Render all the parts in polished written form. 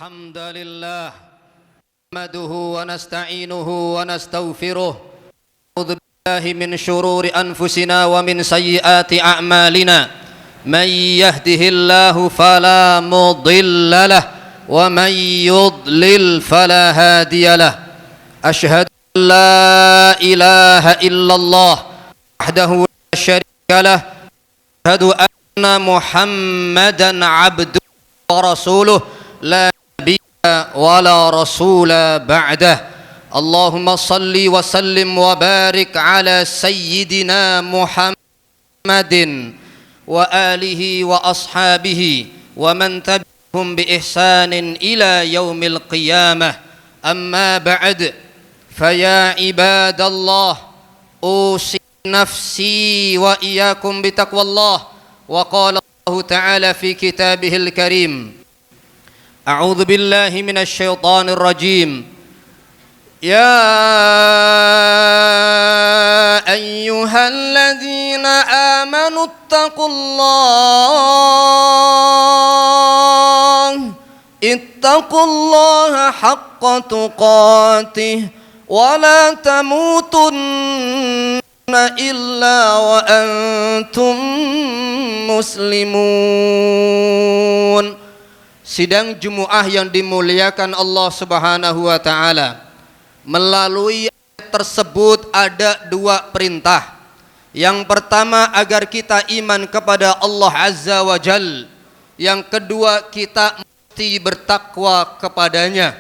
الحمد لله نحمده ونستعينه ونستغفره نعوذ بالله من شرور أنفسنا ومن سيئات أعمالنا من يهده الله فلا مضل له ومن يضلل فلا هادي له أشهد أن لا إله إلا الله وحده لا شريك له أشهد أن محمدا عبده ورسوله لا نبي ولا رسول بعده اللهم صل وسلم وبارك على سيدنا محمد وآله وأصحابه ومن تبعهم بإحسان إلى يوم القيامة أما بعد فيا عباد الله أوصي نفسي وإياكم بتقوى الله وقال الله تعالى في كتابه الكريم أعوذ بالله من الشيطان الرجيم يا أيها الذين آمنوا اتقوا الله حق تقاته ولا تموتن إلا وأنتم muslimun. Sidang Jumu'ah yang dimuliakan Allah Subhanahu wa taala. Melalui ayat tersebut ada dua perintah. Yang pertama agar kita iman kepada Allah Azza wa Jal. Yang kedua kita mesti bertakwa kepadanya.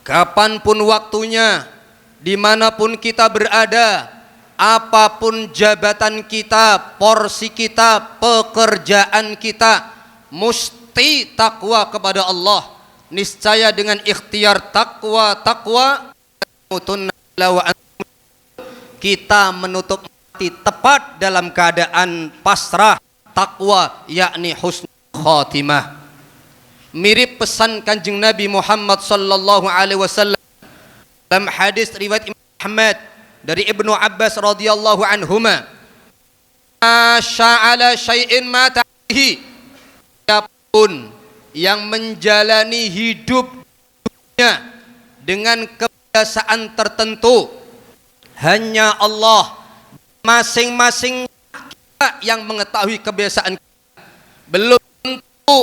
Kapanpun waktunya, dimanapun kita berada, apapun jabatan kita, porsi kita, pekerjaan kita, mesti takwa kepada Allah. Niscaya dengan ikhtiar takwa kita menutup mati tepat dalam keadaan pasrah takwa, yakni husnul khatimah. Mirip pesan Kanjeng Nabi Muhammad sallallahu alaihi wasallam dalam hadis riwayat Imam Ahmad dari Ibnu Abbas radhiyallahu anhuma, sya'ala syai'in mata bihi, siapapun yang menjalani hidupnya dengan kebiasaan tertentu, hanya Allah masing-masing kita yang mengetahui kebiasaan kita. Belum tentu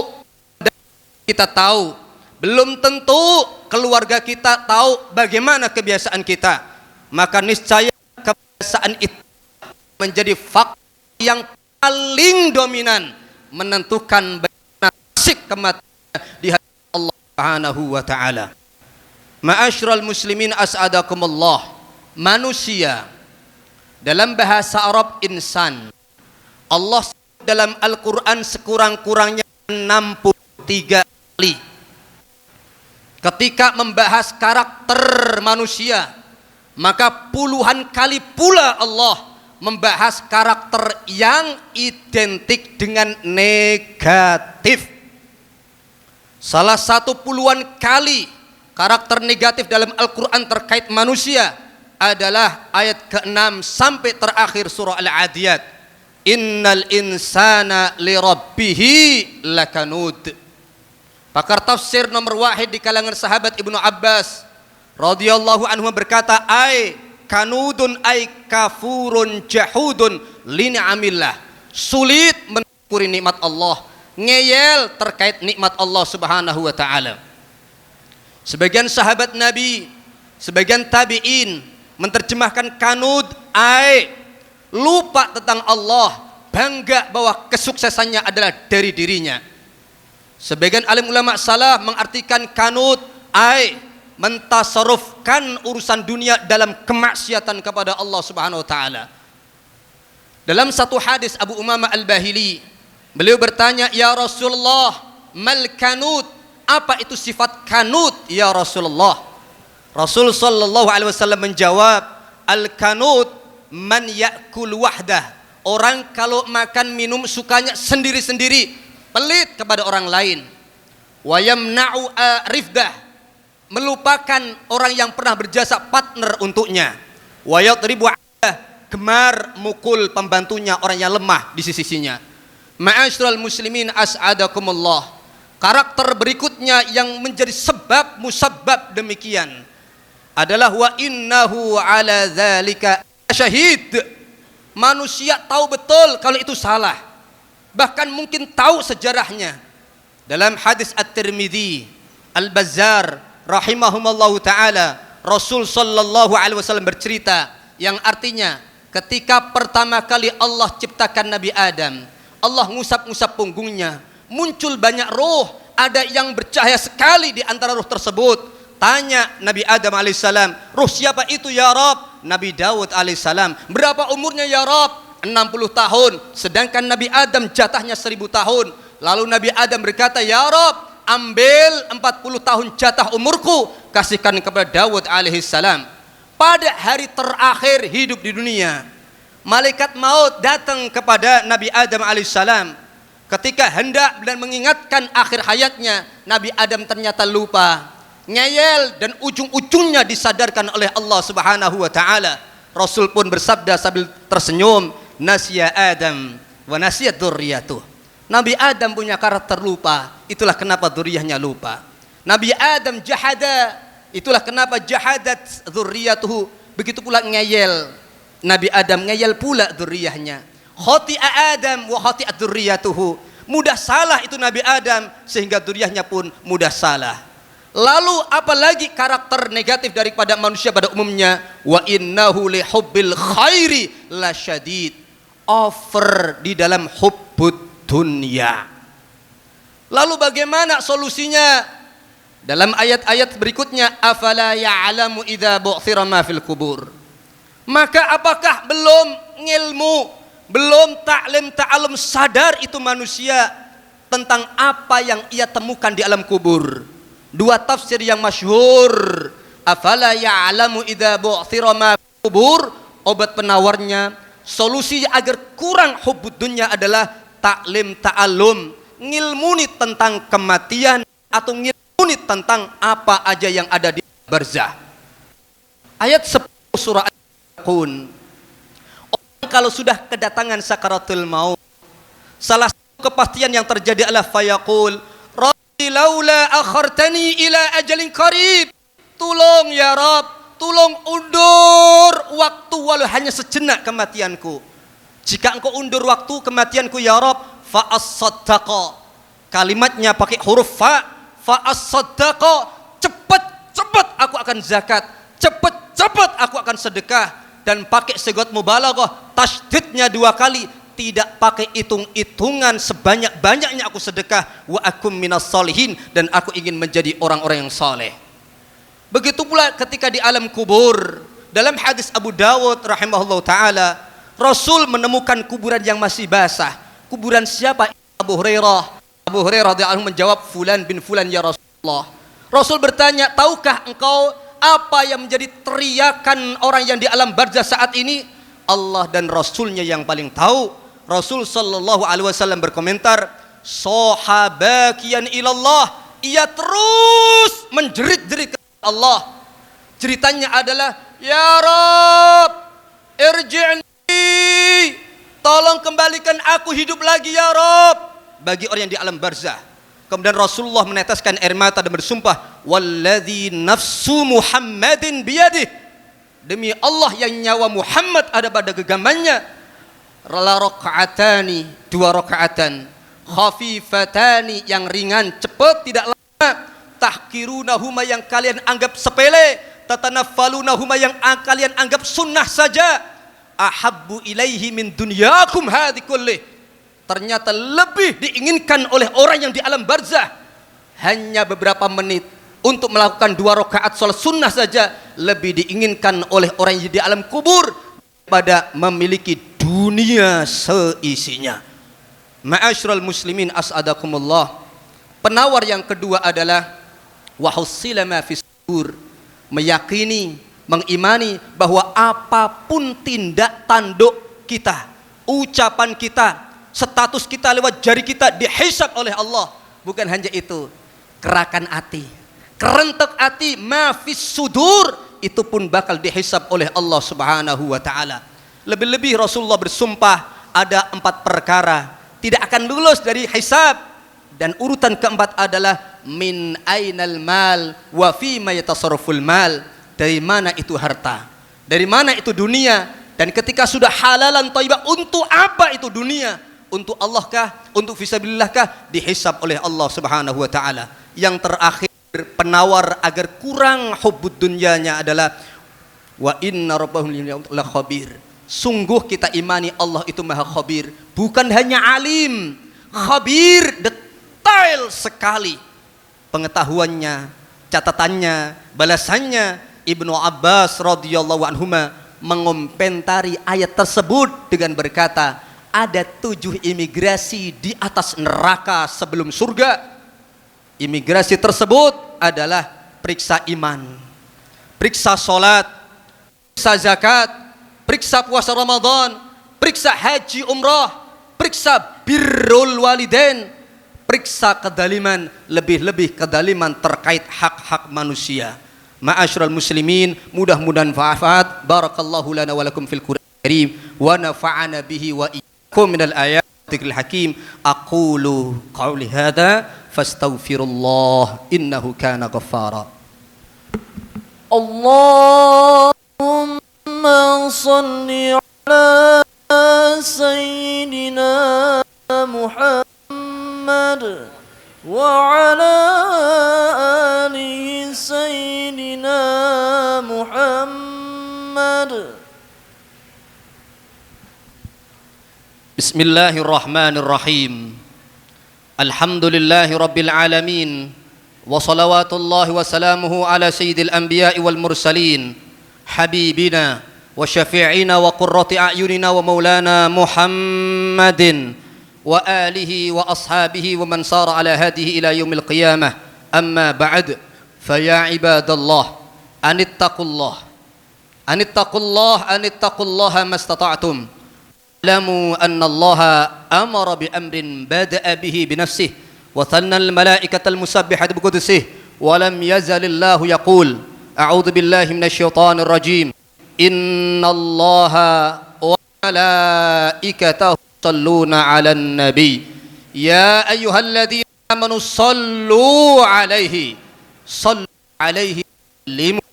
kita tahu, belum tentu keluarga kita tahu bagaimana kebiasaan kita. Maka niscaya kebiasaan itu menjadi faktor yang paling dominan menentukan nasib kematian di hadapan Allah Subhanahu wa taala. Ma'asyiral muslimin as'adakumullah. Manusia dalam bahasa Arab insan, Allah dalam Al-Qur'an sekurang-kurangnya 63 kali ketika membahas karakter manusia, maka puluhan kali pula Allah membahas karakter yang identik dengan negatif. Salah satu puluhan kali karakter negatif dalam Al-Quran terkait manusia adalah ayat ke-6 sampai terakhir surah Al-Adiyat. Innal insana lirabbihi lakanud. Pakar tafsir nomor wahid di kalangan sahabat Ibnu Abbas radhiyallahu anhu berkata, ai kanudun ai kafurun jahudun li ni'amillah. Sulit mensyukuri nikmat Allah, ngeyel terkait nikmat Allah Subhanahu wa taala. Sebagian sahabat Nabi, sebagian tabi'in menerjemahkan kanud ai lupa tentang Allah, bangga bahwa kesuksesannya adalah dari dirinya. Sebagian alim ulama salaf mengartikan kanud ai mentasarrufkan urusan dunia dalam kemaksiatan kepada Allah Subhanahu wa taala. Dalam satu hadis Abu Umamah Al-Bahili, beliau bertanya, "Ya Rasulullah, mal kanud?" Apa itu sifat kanud ya Rasulullah? Rasul sallallahu alaihi wasallam menjawab, "Al-kanud man ya'kul wahdah." Orang kalau makan minum sukanya sendiri-sendiri, pelit kepada orang lain. Wa yamna'u rifdah, melupakan orang yang pernah berjasa partner untuknya. Wa yadribu gemar mukul pembantunya, orang yang lemah di sisinya. Ma'asyiral muslimin as'adakumullah. Karakter berikutnya yang menjadi sebab musabbab demikian adalah wa innahu ala dzalika syahid. Manusia tahu betul kalau itu salah, bahkan mungkin tahu sejarahnya. Dalam hadis At-Tirmidzi, Al-Bazzar rahimahumallahu taala, Rasul sallallahu alaihi wasallam bercerita yang artinya ketika pertama kali Allah ciptakan Nabi Adam, Allah ngusap-ngusap punggungnya, muncul banyak roh, ada yang bercahaya sekali di antara roh tersebut. Tanya Nabi Adam alaihissalam, roh siapa itu ya Rabb? Nabi Daud alaihissalam. Berapa umurnya ya Rabb? 60 tahun. Sedangkan Nabi Adam jatahnya 1000 tahun. Lalu Nabi Adam berkata, ya Rabb, ambil 40 tahun jatah umurku, kasihkan kepada Daud alaihissalam. Pada hari terakhir hidup di dunia, malaikat maut datang kepada Nabi Adam alaihissalam. Ketika hendak dan mengingatkan akhir hayatnya, Nabi Adam ternyata lupa, ngeyel, dan ujung-ujungnya disadarkan oleh Allah Subhanahu wa taala. Rasul pun bersabda sambil tersenyum, nasya Adam wa nasyat dzurriyyatuh. Nabi Adam punya karakter lupa, itulah kenapa dzurriyyahnya lupa. Nabi Adam jahada, itulah kenapa jahadat dzurriyyatuhu. Begitu pula ngeyel, Nabi Adam ngeyel pula dzurriyyahnya. Khati'a Adam wa khati'at dzurriyyatuhu. Mudah salah itu Nabi Adam, sehingga dzurriyyahnya pun mudah salah. Lalu apalagi karakter negatif daripada manusia pada umumnya, wa innahu li hubbil khairi lasyadid. Over di dalam hubbud dunya. Lalu bagaimana solusinya? Dalam ayat-ayat berikutnya, afala ya'lamu idza bu'thira ma fil kubur. Maka apakah belum ngilmu, belum ta'lim ta'alum sadar itu manusia tentang apa yang ia temukan di alam kubur? Dua tafsir yang masyhur, afala ya'lamu idza bu'thira ma fil kubur, obat penawarnya, solusi agar kurang hubbud dunya adalah taklim ta'alum, ngilmuni tentang kematian atau ngilmuni tentang apa aja yang ada di barzah. Ayat 10 surah Al-Qun. Orang kalau sudah kedatangan sakaratul maut, salah satu kepastian yang terjadi adalah fayaqul rabbi laula akhartani ila ajalin qarib. Tolong ya Rabb, tolong undur waktu walau hanya sejenak kematianku. Jika engkau undur waktu kematianku ya Rabb, fa'as-saddaqa. Kalimatnya pakai huruf fa'as-saddaqa. Cepat-cepat aku akan zakat, cepat-cepat aku akan sedekah. Dan pakai sigat mubalaghah, tasydidnya 2 kali, tidak pakai hitung-hitungan sebanyak-banyaknya aku sedekah. Wa akum minas sholihin, dan aku ingin menjadi orang-orang yang saleh. Begitu pula ketika di alam kubur. Dalam hadis Abu Dawud rahimahullah ta'ala, Rasul menemukan kuburan yang masih basah. Kuburan siapa? Abu Hurairah. Abu Hurairah radhiyallahu anhu menjawab, fulan bin fulan ya Rasulullah. Rasul bertanya, tahukah engkau apa yang menjadi teriakan orang yang di alam barzah saat ini? Allah dan Rasulnya yang paling tahu. Rasul sallallahu alaihi wasallam berkomentar, sahabakian ilallah. Ia terus menjerit-jerit ke Allah. Ceritanya adalah, ya Rabb, irji'ni, tolong kembalikan aku hidup lagi ya Rabb. Bagi orang yang di alam barzah. Kemudian Rasulullah meneteskan air mata dan bersumpah, walladzi nafsu Muhammadin biyadih, demi Allah yang nyawa Muhammad ada pada genggamannya, la rakaatani, 2 rakaatan, khafifatani, yang ringan cepat tidak lama, tahkirunahuma, yang kalian anggap sepele, tatanaffalunahuma, yang kalian anggap sunnah saja, ahabbu ilaihi min dunyakum hadhi kullih. Ternyata lebih diinginkan oleh orang yang di alam barzah hanya beberapa menit untuk melakukan 2 rakaat salat sunnah saja, lebih diinginkan oleh orang yang di alam kubur pada memiliki dunia seisinya. Ma'asyiral muslimin as'adakumullah. Penawar yang kedua adalah wahussila ma fis sudur, meyakini, mengimani bahwa apapun tindak tanduk kita, ucapan kita, status kita lewat jari kita dihisab oleh Allah. Bukan hanya itu, gerakan hati, kerentek hati, mafis sudur, itu pun bakal dihisab oleh Allah Subhanahu wa ta'ala. Lebih-lebih Rasulullah bersumpah ada 4 perkara tidak akan lulus dari hisab. Dan urutan keempat adalah min ainal mal wa fima yatasarraful mal. Dari mana itu harta? Dari mana itu dunia? Dan ketika sudah halalan thayyibah, untuk apa itu dunia? Untuk Allah kah? Untuk fisabilillah kah? Dihisab oleh Allah Subhanahu wa taala. Yang terakhir, penawar agar kurang hubbud dunyanya adalah wa inna rabbahum la khabir. Sungguh kita imani Allah itu maha khabir, bukan hanya alim, khabir, detail sekali pengetahuannya, catatannya, balasannya. Ibnu Abbas radhiyallahu anhuma mengomentari ayat tersebut dengan berkata, ada 7 imigrasi di atas neraka sebelum surga. Imigrasi tersebut adalah periksa iman, periksa sholat, periksa zakat, periksa puasa Ramadan, periksa haji umrah, periksa birrul walidain, periksa kedaliman, lebih-lebih kedaliman terkait hak-hak manusia. Ma'asyiral muslimin, mudah-mudahan fa'afat. Barakallahu lana wa lakum fil Qur'anil Karim wa nafa'ana bihi wa iyyakum minal ayatil hakim. Aqulu qawli hadza fastaghfirullah innahu kana ghaffara. Allahumma shalli ala sayyidina Muhammad وعلى آله سيدنا محمد. بسم الله الرحمن الرحيم. الحمد لله رب العالمين وصلوات الله وسلامه على سيد الأنبياء والمرسلين حبيبنا وشفيعنا وقرة أعيننا ومولانا محمد وآله وأصحابه ومن صار على هذه إلى يوم القيامة. أما بعد فيا عباد الله أن اتقوا الله أن اتقوا الله ما استطعتم. اعلموا أن الله أمر بأمر بدأ به بنفسه وثنى الملائكة المسبحة بقدسه ولم يزل الله يقول أعوذ بالله من الشيطان الرجيم إن الله وملائكته يصلون على النبي يا أيها الذين آمنوا صلوا عليه وسلموا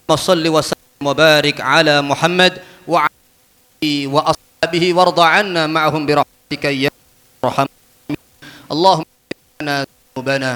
وصل وسلم وبارك على محمد وعلى وأصحابه وارض عنا معهم برحمتك يا أرحم. اللهم اغفر لنا ذنوبنا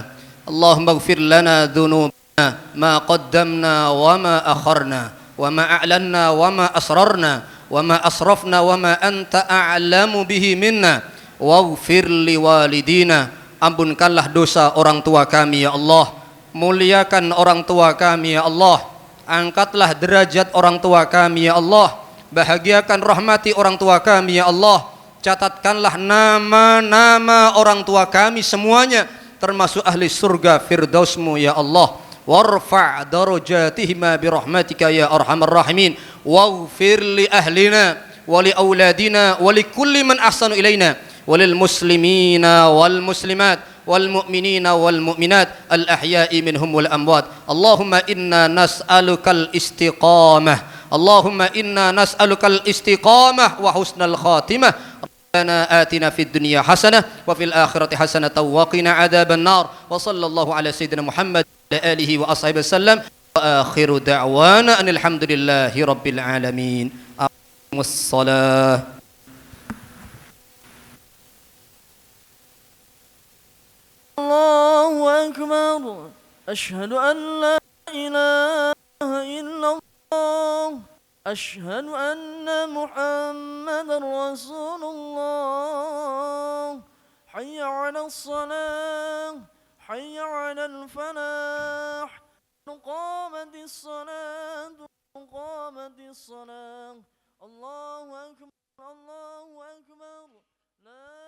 اللهم اغفر لنا ذنوبنا ما قدمنا وما أخرنا وما أعلنا وما أسررنا وما أسرفنا وما أنت أعلم به منا waghfir liwalidina. Ampunkanlah dosa orang tua kami ya Allah, muliakan orang tua kami ya Allah, angkatlah derajat orang tua kami ya Allah, bahagiakan rahmati orang tua kami ya Allah, catatkanlah nama-nama orang tua kami semuanya termasuk ahli surga firdausmu ya Allah. warfa' darajatihima birahmatika ya arhamar rahimin waghfir li ahlina wa li auladina wa li kulli man ahsanu ilaina wa lil muslimina wal muslimat wal mu'minina wal mu'minat al ahya'i minhum wal amwat. Allahumma inna nas'alukal istiqamah, Allahumma inna nas'alukal istiqamah wa husnal khatimah. ربنا آتنا في الدنيا حسنة وفي الآخرة حسنة وقنا عذاب النار وصلى الله على سيدنا محمد وعلى آله وأصحابه وسلم وآخر دعوانا أن الحمد لله رب العالمين. أقيموا الصلاة. الله أكبر أشهد أن لا إله إلا الله أشهد أن محمدا رسول الله. حي على الصلاة حي على الفلاح قامت الصلاة قامت الصلاة. الله أكبر الله أكبر لا